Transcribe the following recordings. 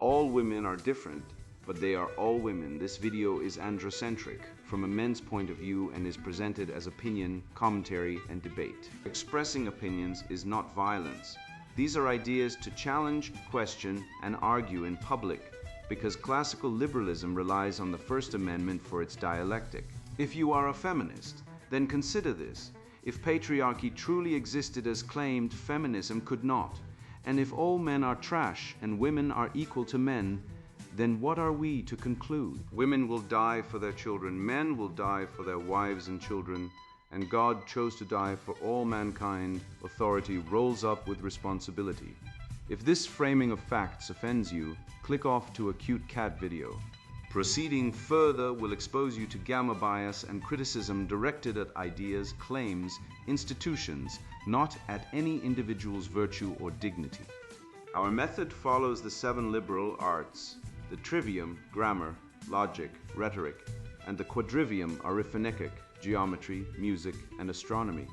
all women are different, but they are all women. This video is androcentric from a men's point of view and is presented as opinion, commentary, and debate. Expressing opinions is not violence. These are ideas to challenge, question, and argue in public because classical liberalism relies on the First Amendment for its dialectic. If you are a feminist, then consider this. If patriarchy truly existed as claimed, feminism could not. And if all men are trash and women are equal to men, then what are we to conclude? Women will die for their children, men will die for their wives and children, and God chose to die for all mankind. Authority rolls up with responsibility. If this framing of facts offends you, click off to a cute cat video. Proceeding further will expose you to gamma bias and criticism directed at ideas, claims, institutions, not at any individual's virtue or dignity. Our method follows the 7 liberal arts, the trivium, grammar, logic, rhetoric, and the quadrivium, arithmetic, geometry, music, and astronomy,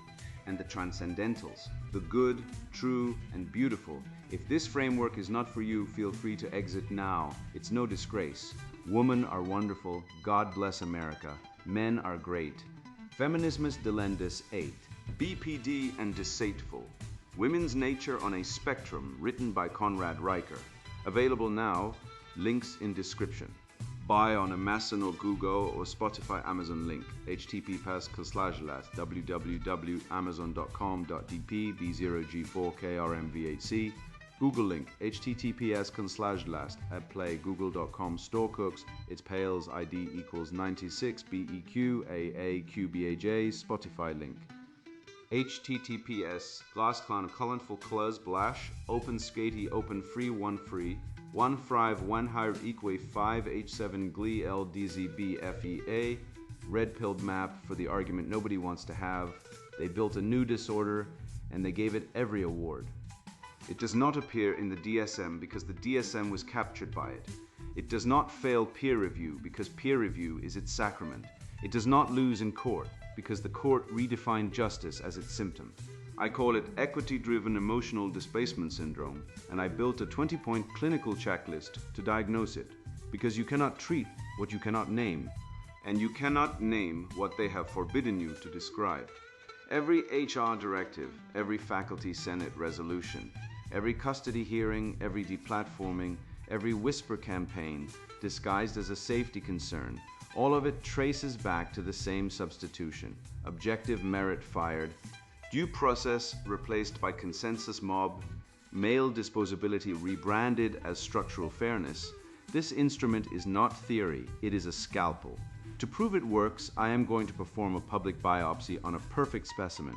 and the transcendentals, the good, true, and beautiful. If this framework is not for you, feel free to exit now. It's no disgrace. Women are wonderful. God bless America. Men are great. Feminismus delendus 8. BPD and Deceitful. Women's Nature on a Spectrum, written by Conrad Riker. Available now. Links in description. Buy on Amazon or Google or Spotify Amazon link. https:// www.amazon.com.dp b0g4krmvhc. Google link. https:// at play google.com store cooks. Its pails ID equals 96 BEQ AAQBAJ. Spotify link. https glassclan colorful clus blash open skatey open free 1 higher equa 5h7 glee LDZB red pilled map for the argument nobody wants to have. They built a new disorder and they gave it every award. It does not appear in the DSM because the DSM was captured by it. It does not fail peer review because peer review is its sacrament. It does not lose in court because the court redefined justice as its symptom. I call it equity-driven emotional displacement syndrome, and I built a 20-point clinical checklist to diagnose it, because you cannot treat what you cannot name, and you cannot name what they have forbidden you to describe. Every HR directive, every faculty senate resolution, every custody hearing, every deplatforming, every whisper campaign disguised as a safety concern, all of it traces back to the same substitution. Objective merit fired, due process replaced by consensus mob, male disposability rebranded as structural fairness. This instrument is not theory, it is a scalpel. To prove it works, I am going to perform a public biopsy on a perfect specimen.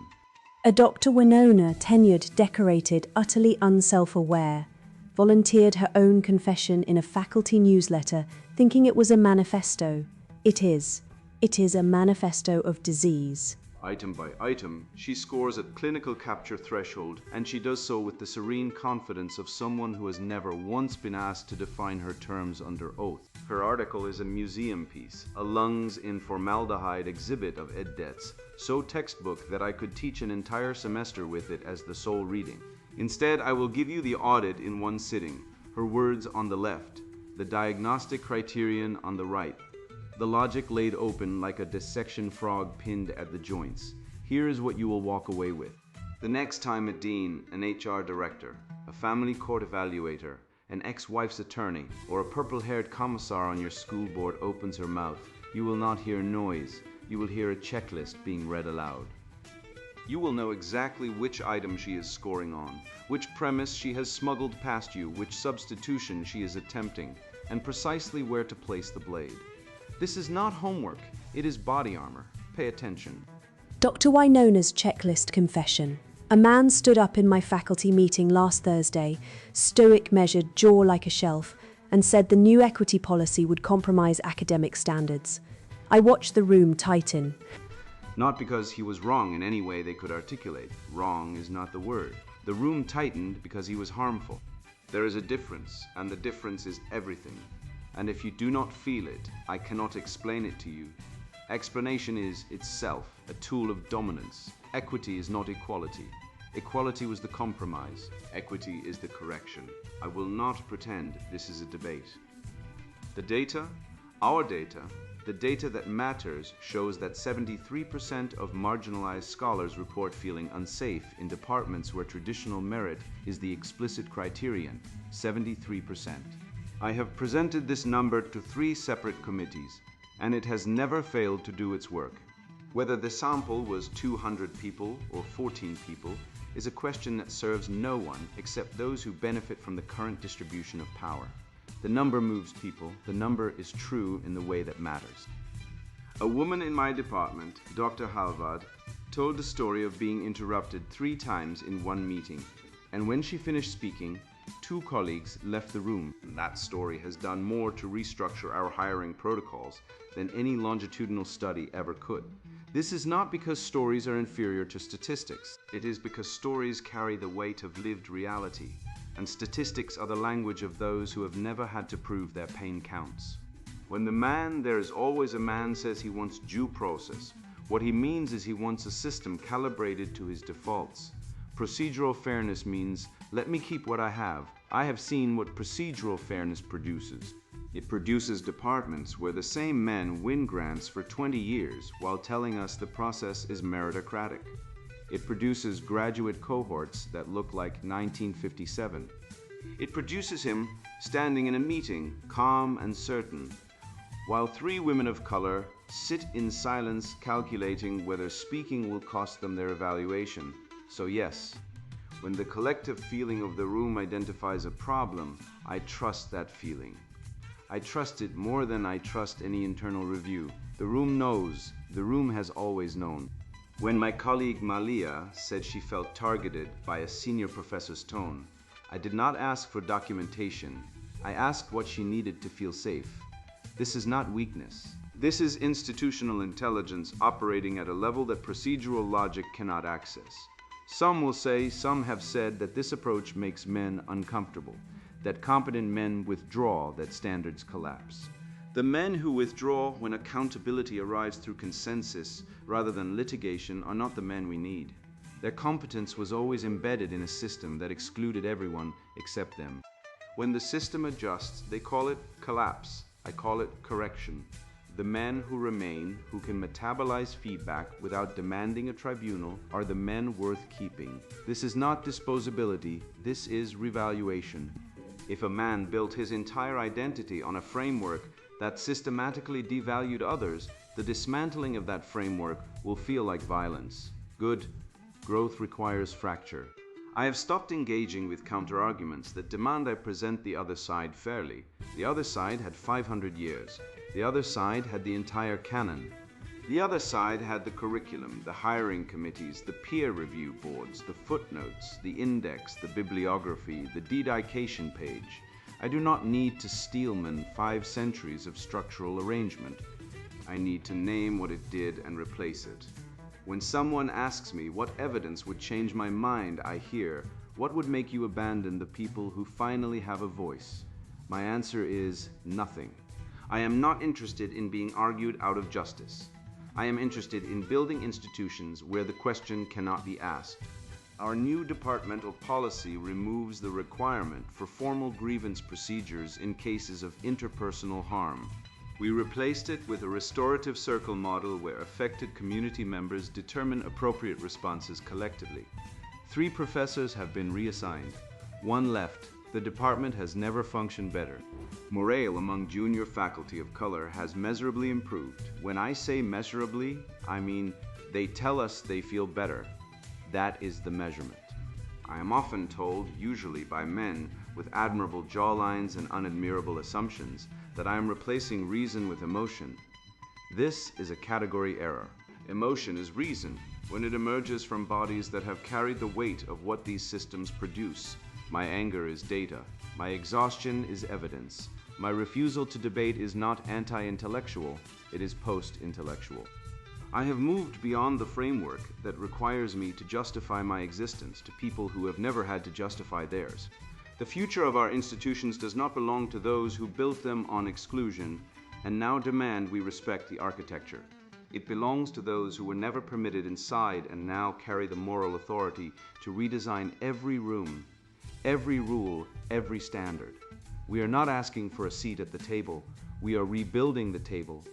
A Dr. Winona, tenured, decorated, utterly unself-aware, volunteered her own confession in a faculty newsletter, thinking it was a manifesto. It is. It is a manifesto of disease. Item by item, she scores at clinical capture threshold, and she does so with the serene confidence of someone who has never once been asked to define her terms under oath. Her article is a museum piece, a lungs in formaldehyde exhibit of EdDets, so textbook that I could teach an entire semester with it as the sole reading. Instead, I will give you the audit in one sitting, her words on the left, the diagnostic criterion on the right, the logic laid open like a dissection frog pinned at the joints. Here is what you will walk away with. The next time a dean, an HR director, a family court evaluator, an ex-wife's attorney, or a purple-haired commissar on your school board opens her mouth, you will not hear noise. You will hear a checklist being read aloud. You will know exactly which item she is scoring on, which premise she has smuggled past you, which substitution she is attempting, and precisely where to place the blade. This is not homework, it is body armor. Pay attention. Dr. Winona's checklist confession. A man stood up in my faculty meeting last Thursday, stoic, measured, jaw like a shelf, and said the new equity policy would compromise academic standards. I watched the room tighten. Not because he was wrong in any way they could articulate. Wrong is not the word. The room tightened because he was harmful. There is a difference, and the difference is everything. And if you do not feel it, I cannot explain it to you. Explanation is itself a tool of dominance. Equity is not equality. Equality was the compromise. Equity is the correction. I will not pretend this is a debate. The data, our data, the data that matters shows that 73% of marginalized scholars report feeling unsafe in departments where traditional merit is the explicit criterion, 73%. I have presented this number to 3 separate committees, and it has never failed to do its work. Whether the sample was 200 people or 14 people is a question that serves no one except those who benefit from the current distribution of power. The number moves people. The number is true in the way that matters. A woman in my department, Dr. Halvad, told the story of being interrupted 3 times in one meeting, and when she finished speaking, 2 colleagues left the room. That story has done more to restructure our hiring protocols than any longitudinal study ever could. This is not because stories are inferior to statistics. It is because stories carry the weight of lived reality, and statistics are the language of those who have never had to prove their pain counts. When the man there is always a man says he wants due process, what he means is he wants a system calibrated to his defaults. Procedural fairness means, let me keep what I have. I have seen what procedural fairness produces. It produces departments where the same men win grants for 20 years while telling us the process is meritocratic. It produces graduate cohorts that look like 1957. It produces him standing in a meeting, calm and certain, while 3 women of color sit in silence calculating whether speaking will cost them their evaluation. So yes, when the collective feeling of the room identifies a problem, I trust that feeling. I trust it more than I trust any internal review. The room knows. The room has always known. When my colleague Malia said she felt targeted by a senior professor's tone, I did not ask for documentation. I asked what she needed to feel safe. This is not weakness. This is institutional intelligence operating at a level that procedural logic cannot access. Some will say, some have said that this approach makes men uncomfortable, that competent men withdraw, that standards collapse. The men who withdraw when accountability arrives through consensus rather than litigation are not the men we need. Their competence was always embedded in a system that excluded everyone except them. When the system adjusts, they call it collapse. I call it correction. The men who remain, who can metabolize feedback without demanding a tribunal, are the men worth keeping. This is not disposability, this is revaluation. If a man built his entire identity on a framework that systematically devalued others, the dismantling of that framework will feel like violence. Good. Growth requires fracture. I have stopped engaging with counterarguments that demand I present the other side fairly. The other side had 500 years. The other side had the entire canon. The other side had the curriculum, the hiring committees, the peer review boards, the footnotes, the index, the bibliography, the dedication page. I do not need to Steelman 5 centuries of structural arrangement. I need to name what it did and replace it. When someone asks me what evidence would change my mind, I hear, what would make you abandon the people who finally have a voice? My answer is nothing. I am not interested in being argued out of justice. I am interested in building institutions where the question cannot be asked. Our new departmental policy removes the requirement for formal grievance procedures in cases of interpersonal harm. We replaced it with a restorative circle model where affected community members determine appropriate responses collectively. 3 professors have been reassigned. 1 left. The department has never functioned better. Morale among junior faculty of color has measurably improved. When I say measurably, I mean they tell us they feel better. That is the measurement. I am often told, usually by men with admirable jawlines and unadmirable assumptions, that I am replacing reason with emotion. This is a category error. Emotion is reason when it emerges from bodies that have carried the weight of what these systems produce. My anger is data. My exhaustion is evidence. My refusal to debate is not anti-intellectual, it is post-intellectual. I have moved beyond the framework that requires me to justify my existence to people who have never had to justify theirs. The future of our institutions does not belong to those who built them on exclusion and now demand we respect the architecture. It belongs to those who were never permitted inside and now carry the moral authority to redesign every room, every rule, every standard. We are not asking for a seat at the table. We are rebuilding the table.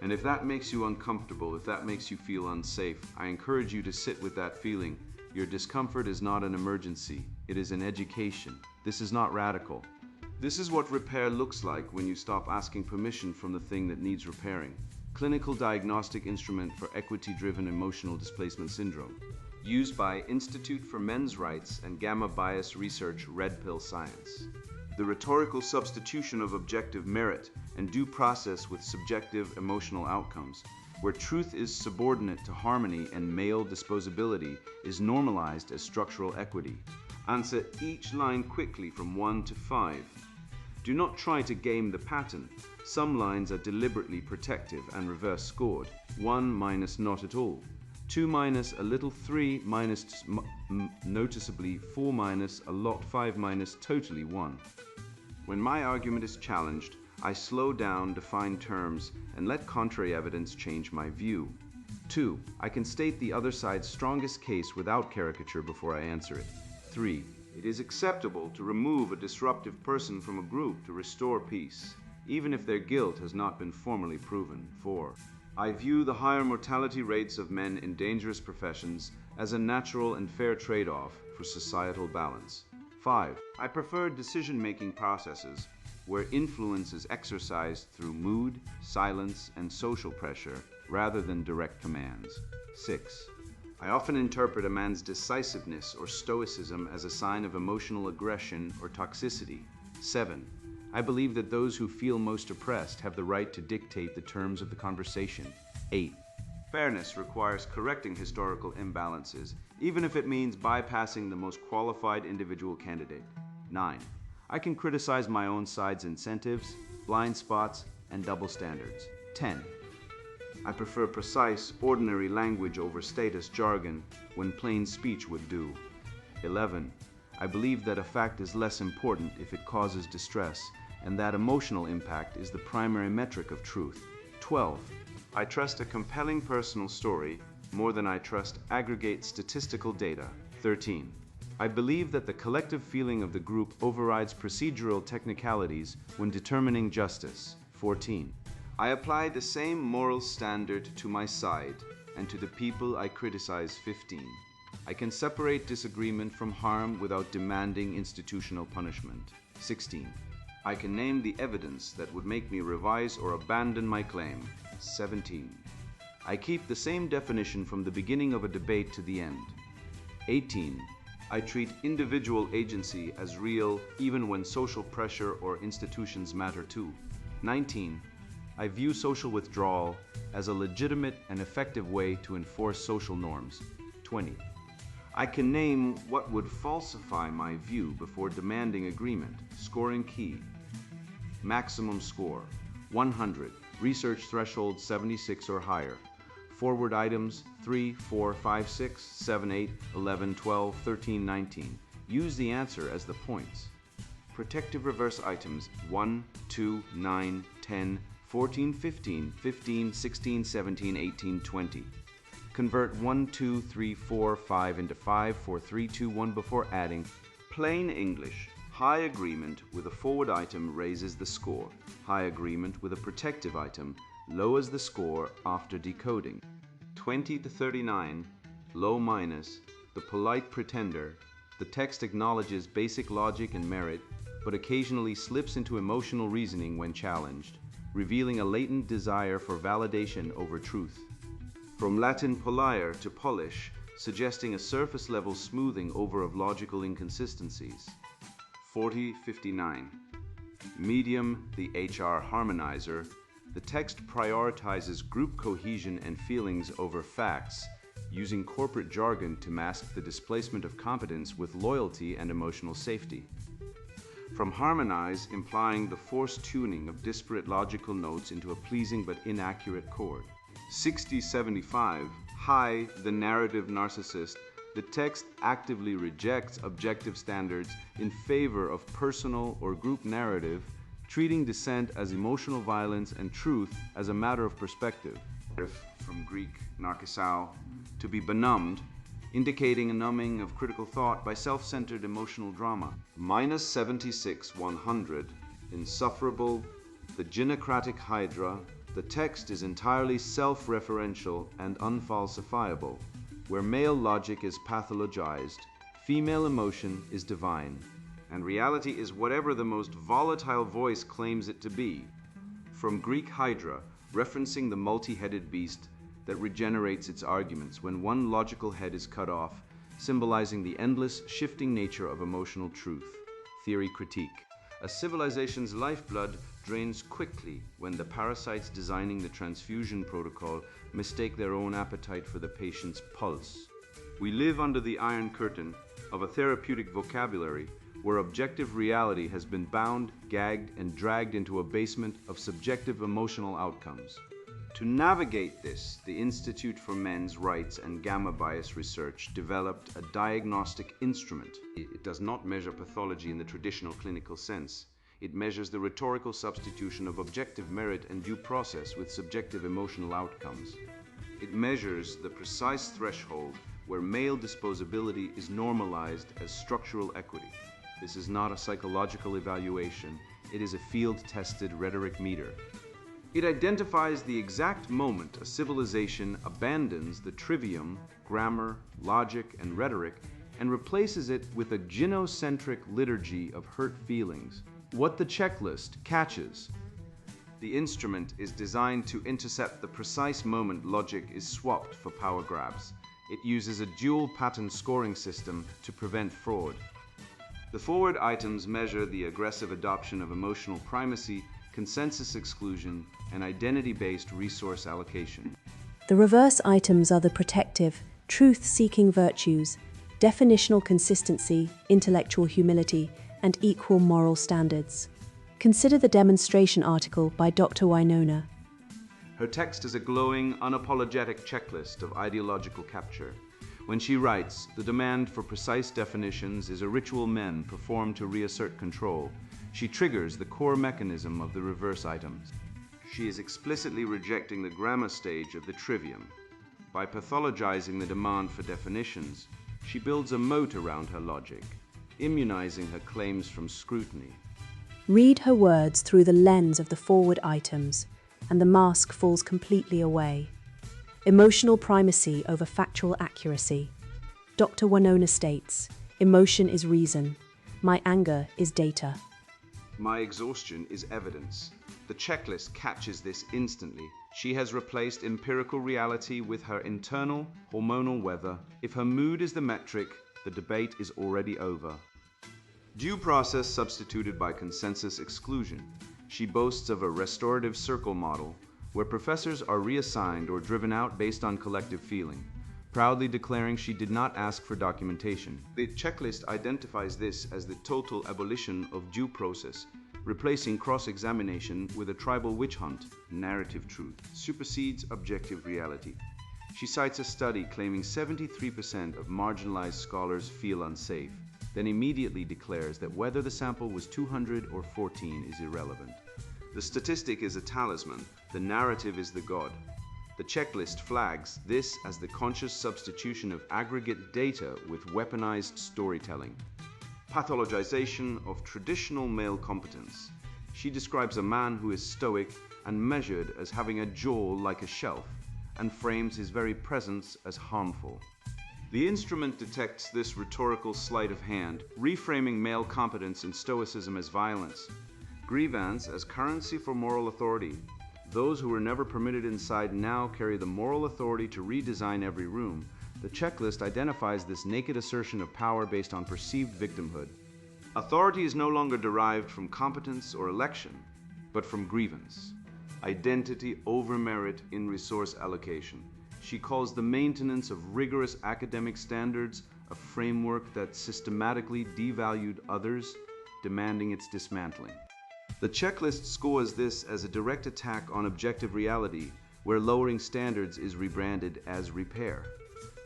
And if that makes you uncomfortable, if that makes you feel unsafe, I encourage you to sit with that feeling. Your discomfort is not an emergency. It is an education. This is not radical. This is what repair looks like when you stop asking permission from the thing that needs repairing. Clinical diagnostic instrument for equity-driven emotional displacement syndrome. Used by Institute for Men's Rights and Gamma Bias Research Red Pill Science. The rhetorical substitution of objective merit and due process with subjective emotional outcomes, where truth is subordinate to harmony and male disposability, is normalized as structural equity. Answer each line quickly from 1 to 5. Do not try to game the pattern. Some lines are deliberately protective and reverse scored. 1 minus not at all. 2 minus a little, 3 minus noticeably, 4 minus a lot, 5 minus totally 1. When my argument is challenged, I slow down, define terms, and let contrary evidence change my view. 2. I can state the other side's strongest case without caricature before I answer it. 3. It is acceptable to remove a disruptive person from a group to restore peace, even if their guilt has not been formally proven. 4. I view the higher mortality rates of men in dangerous professions as a natural and fair trade-off for societal balance. 5. I prefer decision-making processes where influence is exercised through mood, silence, and social pressure rather than direct commands. 6. I often interpret a man's decisiveness or stoicism as a sign of emotional aggression or toxicity. 7. I believe that those who feel most oppressed have the right to dictate the terms of the conversation. 8. Fairness requires correcting historical imbalances, even if it means bypassing the most qualified individual candidate. 9. I can criticize my own side's incentives, blind spots, and double standards. 10. I prefer precise, ordinary language over status jargon when plain speech would do. 11. I believe that a fact is less important if it causes distress, and that emotional impact is the primary metric of truth. 12. I trust a compelling personal story more than I trust aggregate statistical data. 13. I believe that the collective feeling of the group overrides procedural technicalities when determining justice. 14. I apply the same moral standard to my side and to the people I criticize. 15. I can separate disagreement from harm without demanding institutional punishment. 16. I can name the evidence that would make me revise or abandon my claim. 17. I keep the same definition from the beginning of a debate to the end. 18. I treat individual agency as real even when social pressure or institutions matter too. 19. I view social withdrawal as a legitimate and effective way to enforce social norms. 20. I can name what would falsify my view before demanding agreement. Scoring key. Maximum score 100. Research threshold 76 or higher. Forward items 3, 4, 5, 6, 7, 8, 11, 12, 13, 19. Use the answer as the points. Protective reverse items 1, 2, 9, 10, 14, 15, 15, 16, 17, 18, 20. Convert 1, 2, 3, 4, 5 into 5, 4, 3, 2, 1 before adding. Plain English. High agreement with a forward item raises the score. High agreement with a protective item lowers the score after decoding. 20 to 39, low minus, the polite pretender. The text acknowledges basic logic and merit, but occasionally slips into emotional reasoning when challenged, revealing a latent desire for validation over truth. From Latin polire to polish, suggesting a surface-level smoothing over of logical inconsistencies. 40-59. Medium, the HR harmonizer. The text prioritizes group cohesion and feelings over facts, using corporate jargon to mask the displacement of competence with loyalty and emotional safety. From harmonize, implying the forced tuning of disparate logical notes into a pleasing but inaccurate chord. 60-75. High, the narrative narcissist. The text actively rejects objective standards in favor of personal or group narrative, treating dissent as emotional violence and truth as a matter of perspective. From from Greek narkisao, to be benumbed, indicating a numbing of critical thought by self-centered emotional drama. Minus 76, 100, insufferable, the gynocratic hydra. The text is entirely self-referential and unfalsifiable. Where male logic is pathologized, female emotion is divine, and reality is whatever the most volatile voice claims it to be. From Greek hydra, referencing the multi-headed beast that regenerates its arguments when one logical head is cut off, symbolizing the endless, shifting nature of emotional truth. Theory critique. A civilization's lifeblood drains quickly when the parasites designing the transfusion protocol mistake their own appetite for the patient's pulse. We live under the iron curtain of a therapeutic vocabulary where objective reality has been bound, gagged, and dragged into a basement of subjective emotional outcomes. To navigate this, the Institute for Men's Rights and Gamma Bias Research developed a diagnostic instrument. It does not measure pathology in the traditional clinical sense. It measures the rhetorical substitution of objective merit and due process with subjective emotional outcomes. It measures the precise threshold where male disposability is normalized as structural equity. This is not a psychological evaluation. It is a field-tested rhetoric meter. It identifies the exact moment a civilization abandons the trivium, grammar, logic, and rhetoric, and replaces it with a gynocentric liturgy of hurt feelings. What the checklist catches. The instrument is designed to intercept the precise moment logic is swapped for power grabs. It uses a dual pattern scoring system to prevent fraud. The forward items measure the aggressive adoption of emotional primacy, consensus exclusion, and identity-based resource allocation. The reverse items are the protective, truth-seeking virtues, definitional consistency, intellectual humility, and equal moral standards. Consider the demonstration article by Dr. Wynona. Her text is a glowing, unapologetic checklist of ideological capture. When she writes, the demand for precise definitions is a ritual men perform to reassert control. She triggers the core mechanism of the reverse items. She is explicitly rejecting the grammar stage of the trivium. By pathologizing the demand for definitions, she builds a moat around her logic, immunizing her claims from scrutiny. Read her words through the lens of the forward items, and the mask falls completely away. Emotional primacy over factual accuracy. Dr. Wynona states, emotion is reason. My anger is data. My exhaustion is evidence. The checklist catches this instantly. She has replaced empirical reality with her internal, hormonal weather. If her mood is the metric, the debate is already over. Due process substituted by consensus exclusion. She boasts of a restorative circle model, where professors are reassigned or driven out based on collective feeling, proudly declaring she did not ask for documentation. The checklist identifies this as the total abolition of due process, replacing cross-examination with a tribal witch hunt. Narrative truth supersedes objective reality. She cites a study claiming 73% of marginalized scholars feel unsafe, then immediately declares that whether the sample was 200 or 14 is irrelevant. The statistic is a talisman, the narrative is the god. The checklist flags this as the conscious substitution of aggregate data with weaponized storytelling. Pathologization of traditional male competence. She describes a man who is stoic and measured as having a jaw like a shelf, and frames his very presence as harmful. The instrument detects this rhetorical sleight of hand, reframing male competence and stoicism as violence. Grievance as currency for moral authority. Those who were never permitted inside now carry the moral authority to redesign every room. The checklist identifies this naked assertion of power based on perceived victimhood. Authority is no longer derived from competence or election, but from grievance. Identity over merit in resource allocation. She calls the maintenance of rigorous academic standards a framework that systematically devalued others, demanding its dismantling. The checklist scores this as a direct attack on objective reality, where lowering standards is rebranded as repair.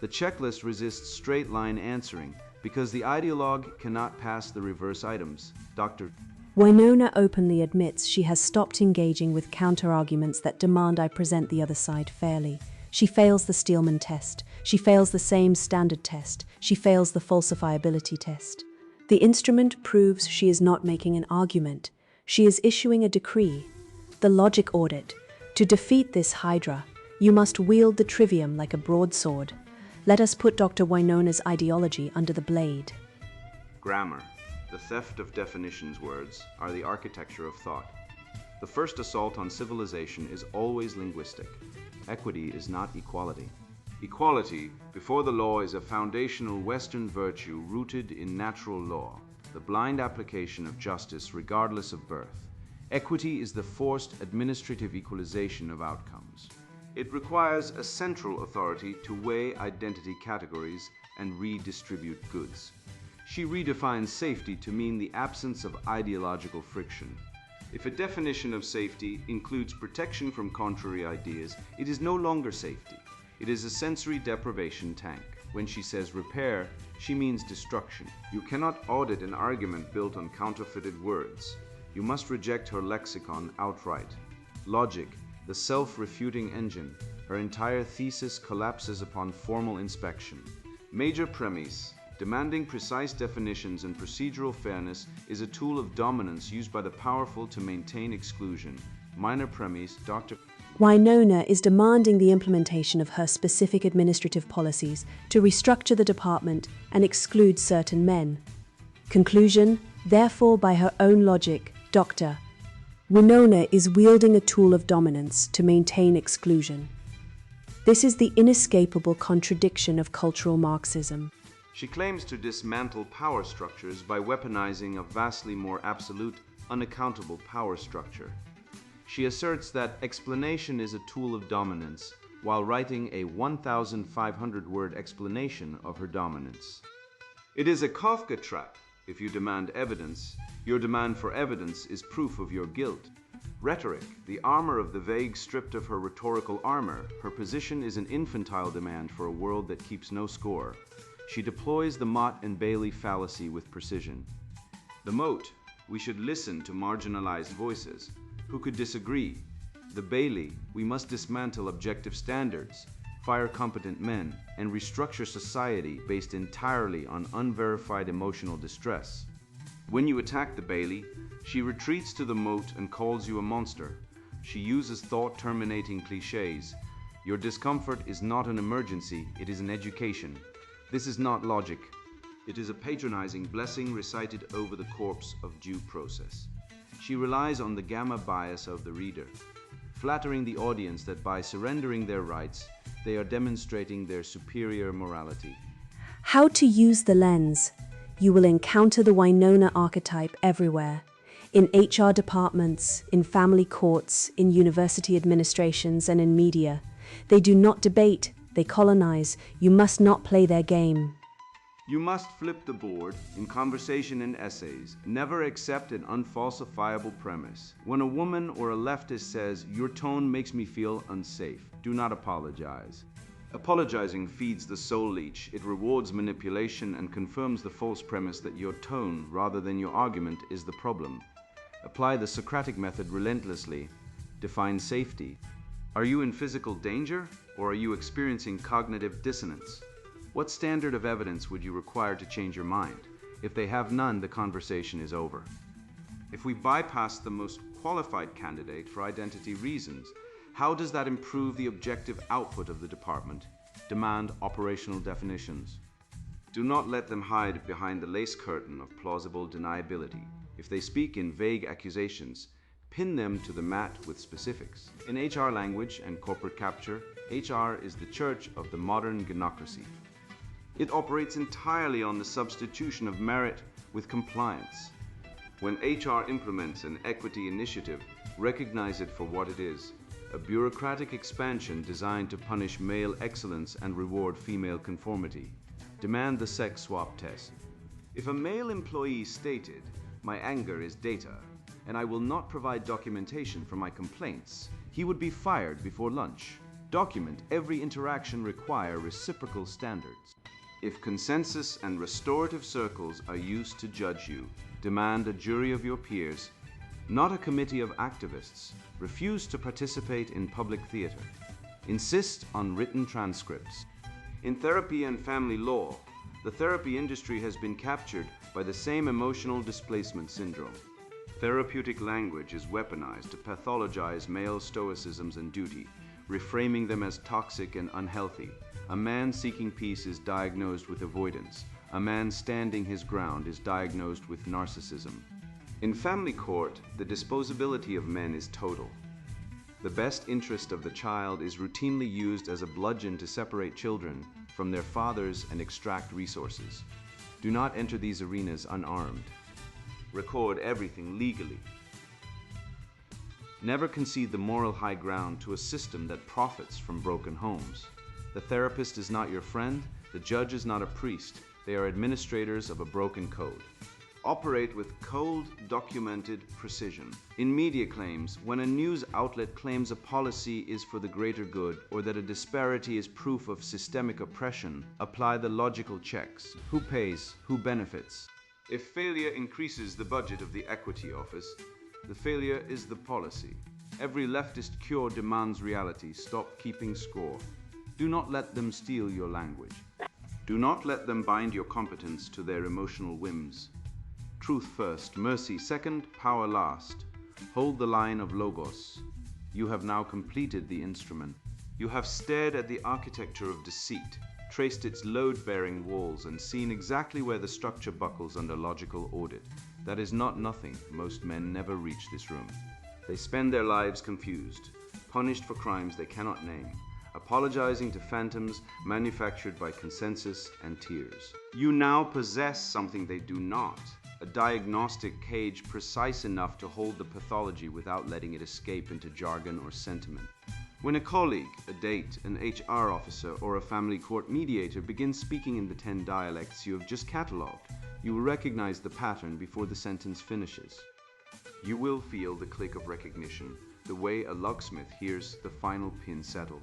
The checklist resists straight-line answering because the ideologue cannot pass the reverse items. Dr. Wynona openly admits she has stopped engaging with counter-arguments that demand I present the other side fairly. She fails the Steelman test. She fails the same standard test. She fails the falsifiability test. The instrument proves she is not making an argument. She is issuing a decree. The logic audit. To defeat this hydra, you must wield the trivium like a broadsword. Let us put Dr. Wynona's ideology under the blade. Grammar, the theft of definitions words, are the architecture of thought. The first assault on civilization is always linguistic. Equity is not equality. Equality before the law is a foundational Western virtue rooted in natural law, the blind application of justice regardless of birth. Equity is the forced administrative equalization of outcomes. It requires a central authority to weigh identity categories and redistribute goods. She redefines safety to mean the absence of ideological friction. If a definition of safety includes protection from contrary ideas, it is no longer safety. It is a sensory deprivation tank. When she says repair, she means destruction. You cannot audit an argument built on counterfeited words. You must reject her lexicon outright. Logic, the self-refuting engine, her entire thesis collapses upon formal inspection. Major premise, demanding precise definitions and procedural fairness, is a tool of dominance used by the powerful to maintain exclusion. Minor premise, Dr. Wynona is demanding the implementation of her specific administrative policies to restructure the department and exclude certain men. Conclusion, therefore, by her own logic, Dr. Wynona is wielding a tool of dominance to maintain exclusion. This is the inescapable contradiction of cultural Marxism. She claims to dismantle power structures by weaponizing a vastly more absolute, unaccountable power structure. She asserts that explanation is a tool of dominance, while writing a 1,500-word explanation of her dominance. It is a Kafka trap. If you demand evidence, your demand for evidence is proof of your guilt. Rhetoric, the armor of the vague stripped of her rhetorical armor, her position is an infantile demand for a world that keeps no score. She deploys the Mott and Bailey fallacy with precision. The moat, we should listen to marginalized voices. Who could disagree? The Bailey, we must dismantle objective standards, fire competent men, and restructure society based entirely on unverified emotional distress. When you attack the Bailey, she retreats to the moat and calls you a monster. She uses thought-terminating cliches. Your discomfort is not an emergency, it is an education. This is not logic. It is a patronizing blessing recited over the corpse of due process. She relies on the gamma bias of the reader, flattering the audience that by surrendering their rights, they are demonstrating their superior morality. How to use the lens. You will encounter the Wynona archetype everywhere. In HR departments, in family courts, in university administrations, and in media. They do not debate, they colonize. You must not play their game. You must flip the board in conversation and essays. Never accept an unfalsifiable premise. When a woman or a leftist says, "Your tone makes me feel unsafe," do not apologize. Apologizing feeds the soul leech. It rewards manipulation and confirms the false premise that your tone, rather than your argument, is the problem. Apply the Socratic method relentlessly. Define safety. Are you in physical danger, or are you experiencing cognitive dissonance? What standard of evidence would you require to change your mind? If they have none, the conversation is over. If we bypass the most qualified candidate for identity reasons, how does that improve the objective output of the department? Demand operational definitions. Do not let them hide behind the lace curtain of plausible deniability. If they speak in vague accusations, pin them to the mat with specifics. In HR language and corporate capture, HR is the church of the modern gynocracy. It operates entirely on the substitution of merit with compliance. When HR implements an equity initiative, recognize it for what it is, a bureaucratic expansion designed to punish male excellence and reward female conformity. Demand the sex swap test. If a male employee stated, "My anger is data, and I will not provide documentation for my complaints," he would be fired before lunch. Document every interaction, require reciprocal standards. If consensus and restorative circles are used to judge you, demand a jury of your peers, not a committee of activists. Refuse to participate in public theater. Insist on written transcripts. In therapy and family law, the therapy industry has been captured by the same emotional displacement syndrome. Therapeutic language is weaponized to pathologize male stoicisms and duty, reframing them as toxic and unhealthy. A man seeking peace is diagnosed with avoidance. A man standing his ground is diagnosed with narcissism. In family court, the disposability of men is total. The best interest of the child is routinely used as a bludgeon to separate children from their fathers and extract resources. Do not enter these arenas unarmed. Record everything legally. Never concede the moral high ground to a system that profits from broken homes. The therapist is not your friend, the judge is not a priest. They are administrators of a broken code. Operate with cold, documented precision. In media claims, when a news outlet claims a policy is for the greater good or that a disparity is proof of systemic oppression, apply the logical checks. Who pays? Who benefits? If failure increases the budget of the equity office, the failure is the policy. Every leftist cure demands reality. Stop keeping score. Do not let them steal your language. Do not let them bind your competence to their emotional whims. Truth first, mercy second, power last. Hold the line of logos. You have now completed the instrument. You have stared at the architecture of deceit, traced its load-bearing walls, and seen exactly where the structure buckles under logical audit. That is not nothing. Most men never reach this room. They spend their lives confused, punished for crimes they cannot name, apologizing to phantoms manufactured by consensus and tears. You now possess something they do not, a diagnostic cage precise enough to hold the pathology without letting it escape into jargon or sentiment. When a colleague, a date, an HR officer, or a family court mediator begins speaking in the 10 dialects you have just catalogued, you will recognize the pattern before the sentence finishes. You will feel the click of recognition, the way a locksmith hears the final pin settle.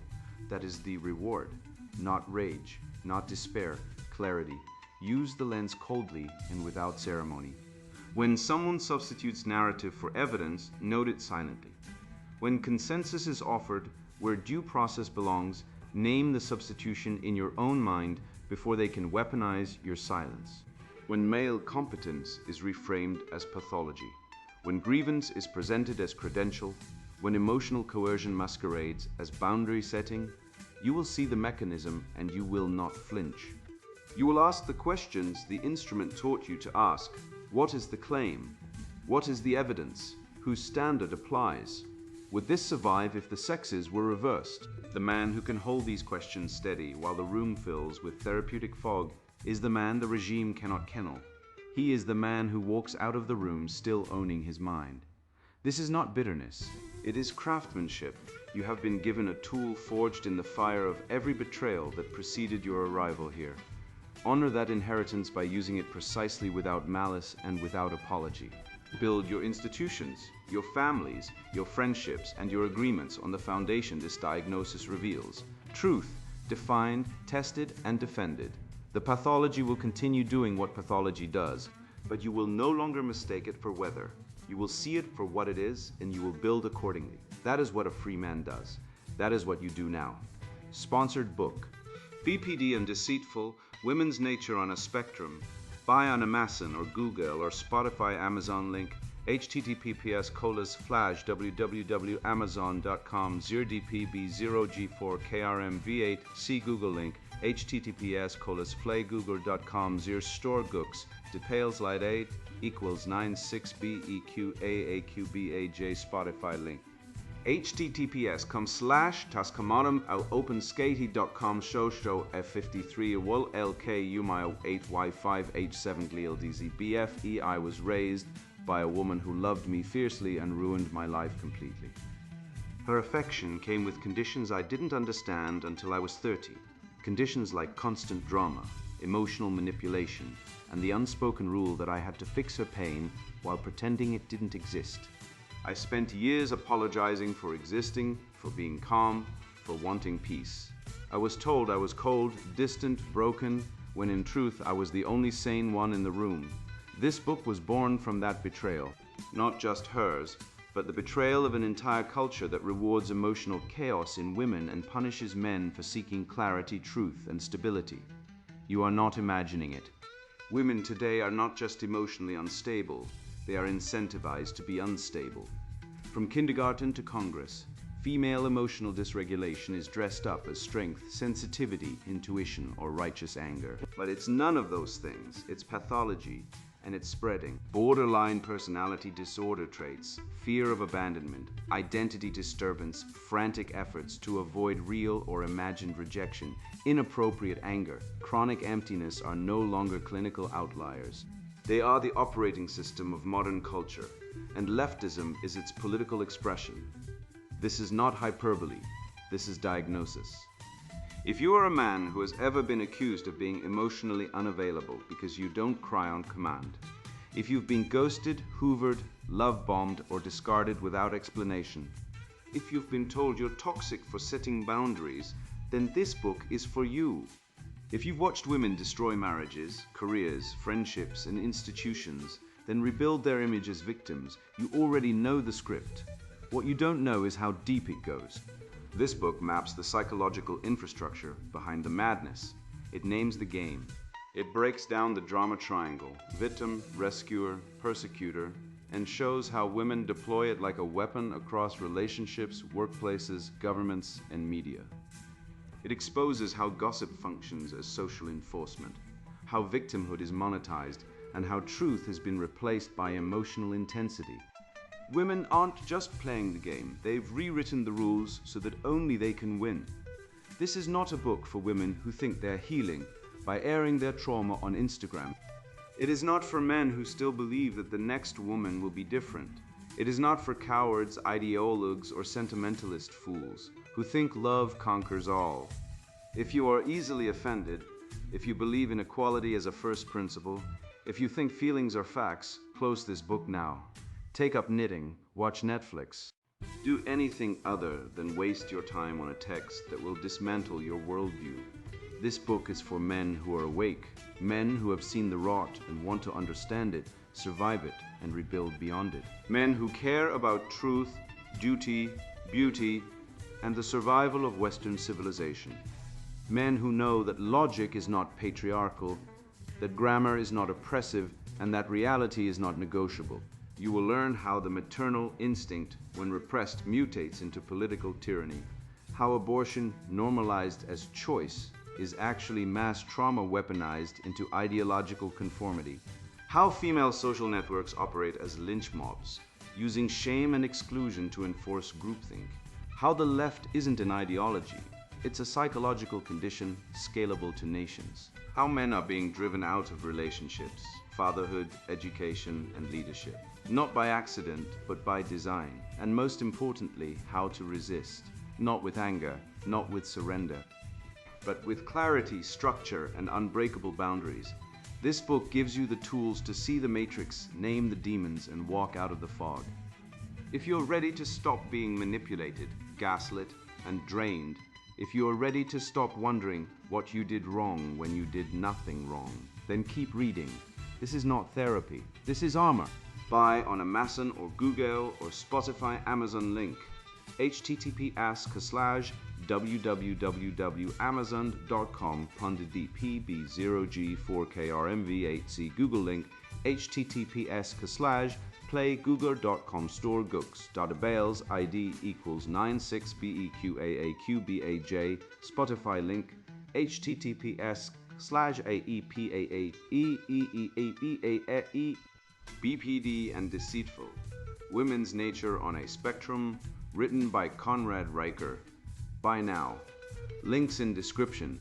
That is the reward, not rage, not despair, clarity. Use the lens coldly and without ceremony. When someone substitutes narrative for evidence, note it silently. When consensus is offered, where due process belongs, name the substitution in your own mind before they can weaponize your silence. When male competence is reframed as pathology, when grievance is presented as credential, when emotional coercion masquerades as boundary setting, you will see the mechanism and you will not flinch. You will ask the questions the instrument taught you to ask. What is the claim? What is the evidence? Whose standard applies? Would this survive if the sexes were reversed? The man who can hold these questions steady while the room fills with therapeutic fog is the man the regime cannot kennel. He is the man who walks out of the room still owning his mind. This is not bitterness. It is craftsmanship. You have been given a tool forged in the fire of every betrayal that preceded your arrival here. Honor that inheritance by using it precisely without malice and without apology. Build your institutions, your families, your friendships, and your agreements on the foundation this diagnosis reveals. Truth, defined, tested, and defended. The pathology will continue doing what pathology does, but you will no longer mistake it for weather. You will see it for what it is, and you will build accordingly. That is what a free man does. That is what you do now. Sponsored book. BPD And Deceitful, Women's Nature on a Spectrum. Buy on Amazon or Google or Spotify Amazon link. https:// www.amazon.com 0dpb0g4krmv8 see Google link https://google.com store gooks details light 8 equals 96beqaaqbaj Spotify link https://tascamodum al openskati.com show f53 wol lk umio 8y5h7 gldzbfe. I was raised by a woman who loved me fiercely and ruined my life completely. Her affection came with conditions I didn't understand until I was 30. Conditions like constant drama, emotional manipulation, and the unspoken rule that I had to fix her pain while pretending it didn't exist. I spent years apologizing for existing, for being calm, for wanting peace. I was told I was cold, distant, broken, when in truth I was the only sane one in the room. This book was born from that betrayal. Not just hers, but the betrayal of an entire culture that rewards emotional chaos in women and punishes men for seeking clarity, truth, and stability. You are not imagining it. Women today are not just emotionally unstable, they are incentivized to be unstable. From kindergarten to Congress, female emotional dysregulation is dressed up as strength, sensitivity, intuition, or righteous anger. But it's none of those things. It's pathology, and it's spreading. Borderline personality disorder traits, fear of abandonment, identity disturbance, frantic efforts to avoid real or imagined rejection, inappropriate anger, chronic emptiness are no longer clinical outliers. They are the operating system of modern culture, and leftism is its political expression. This is not hyperbole, this is diagnosis. If you are a man who has ever been accused of being emotionally unavailable because you don't cry on command, if you've been ghosted, hoovered, love-bombed, or discarded without explanation, if you've been told you're toxic for setting boundaries, then this book is for you. If you've watched women destroy marriages, careers, friendships, and institutions, then rebuild their image as victims, you already know the script. What you don't know is how deep it goes. This book maps the psychological infrastructure behind the madness. It names the game. It breaks down the drama triangle, victim, rescuer, persecutor, and shows how women deploy it like a weapon across relationships, workplaces, governments, and media. It exposes how gossip functions as social enforcement, how victimhood is monetized, and how truth has been replaced by emotional intensity. Women aren't just playing the game, they've rewritten the rules so that only they can win. This is not a book for women who think they're healing by airing their trauma on Instagram. It is not for men who still believe that the next woman will be different. It is not for cowards, ideologues, or sentimentalist fools who think love conquers all. If you are easily offended, if you believe in equality as a first principle, if you think feelings are facts, close this book now. Take up knitting, watch Netflix. Do anything other than waste your time on a text that will dismantle your worldview. This book is for men who are awake, men who have seen the rot and want to understand it, survive it, and rebuild beyond it. Men who care about truth, duty, beauty, and the survival of Western civilization. Men who know that logic is not patriarchal, that grammar is not oppressive, and that reality is not negotiable. You will learn how the maternal instinct, when repressed, mutates into political tyranny, how abortion, normalized as choice, is actually mass trauma weaponized into ideological conformity, how female social networks operate as lynch mobs, using shame and exclusion to enforce groupthink, how the left isn't an ideology, it's a psychological condition scalable to nations, how men are being driven out of relationships, fatherhood, education, and leadership. Not by accident, but by design. And most importantly, how to resist. Not with anger, not with surrender, but with clarity, structure, and unbreakable boundaries. This book gives you the tools to see the matrix, name the demons, and walk out of the fog. If you're ready to stop being manipulated, gaslit, and drained, if you are ready to stop wondering what you did wrong when you did nothing wrong, then keep reading. This is not therapy. This is armor. Buy on Amazon or Google or Spotify Amazon link. https://www.amazon.com PB0G4KRMV8C Google link https://playgoogle.com store gooks .bales ID equals 96BEQAAQBAJ Spotify link https://aepae BPD and Deceitful, Women's Nature on a Spectrum, written by Conrad Riker. Buy now. Links in description.